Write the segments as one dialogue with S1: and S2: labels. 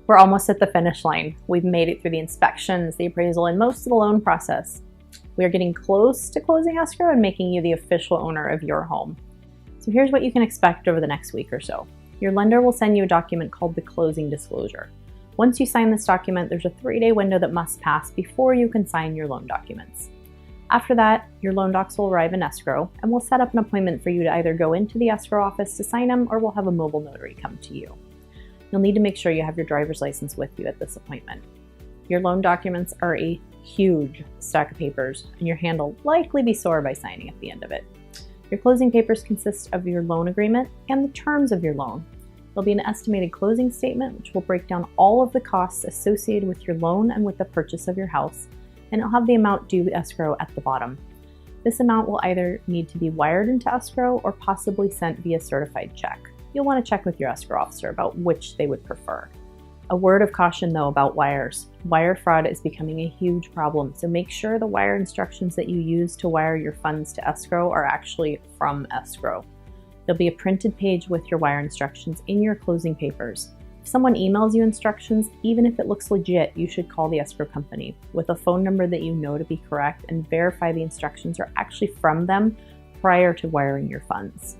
S1: We're almost at the finish line. We've made it through the inspections, the appraisal, and most of the loan process. We are getting close to closing escrow and making you the official owner of your home. So here's what you can expect over the next week or so. Your lender will send you a document called the closing disclosure. Once you sign this document, there's a 3-day window that must pass before you can sign your loan documents. After that, your loan docs will arrive in escrow, and we'll set up an appointment for you to either go into the escrow office to sign them, or we'll have a mobile notary come to you. You'll need to make sure you have your driver's license with you at this appointment. Your loan documents are a huge stack of papers, and your hand will likely be sore by signing at the end of it. Your closing papers consist of your loan agreement and the terms of your loan. There'll be an estimated closing statement, which will break down all of the costs associated with your loan and with the purchase of your house, and it'll have the amount due escrow at the bottom. This amount will either need to be wired into escrow or possibly sent via certified check. You'll want to check with your escrow officer about which they would prefer. A word of caution though about wires. Wire fraud is becoming a huge problem, so make sure the wire instructions that you use to wire your funds to escrow are actually from escrow. There'll be a printed page with your wire instructions in your closing papers. If someone emails you instructions, even if it looks legit, you should call the escrow company with a phone number that you know to be correct and verify the instructions are actually from them prior to wiring your funds.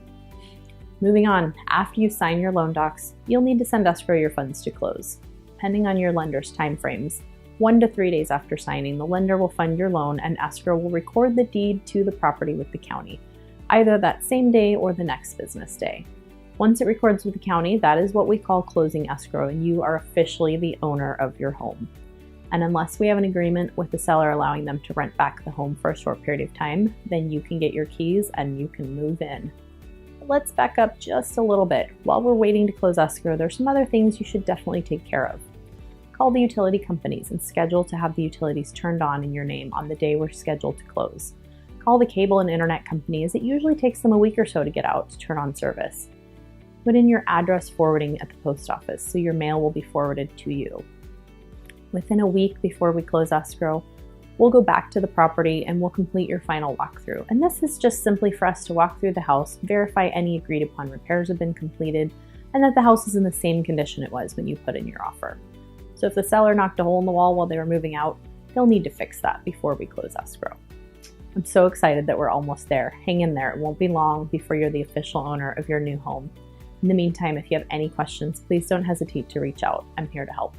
S1: Moving on, after you sign your loan docs, you'll need to send escrow your funds to close. Depending on your lender's timeframes, 1 to 3 days after signing, the lender will fund your loan and escrow will record the deed to the property with the county, either that same day or the next business day. Once it records with the county, that is what we call closing escrow, and you are officially the owner of your home. And unless we have an agreement with the seller allowing them to rent back the home for a short period of time, then you can get your keys and you can move in. Let's back up just a little bit. While we're waiting to close escrow, there's some other things you should definitely take care of. Call the utility companies and schedule to have the utilities turned on in your name on the day we're scheduled to close. Call the cable and internet companies. It usually takes them a week or so to get out to turn on service. Put in your address forwarding at the post office so your mail will be forwarded to you. Within a week before we close escrow, we'll go back to the property and we'll complete your final walkthrough. And this is just simply for us to walk through the house, verify any agreed upon repairs have been completed, and that the house is in the same condition it was when you put in your offer. So if the seller knocked a hole in the wall while they were moving out, they'll need to fix that before we close escrow. I'm so excited that we're almost there. Hang in there. It won't be long before you're the official owner of your new home. In the meantime, if you have any questions, please don't hesitate to reach out. I'm here to help.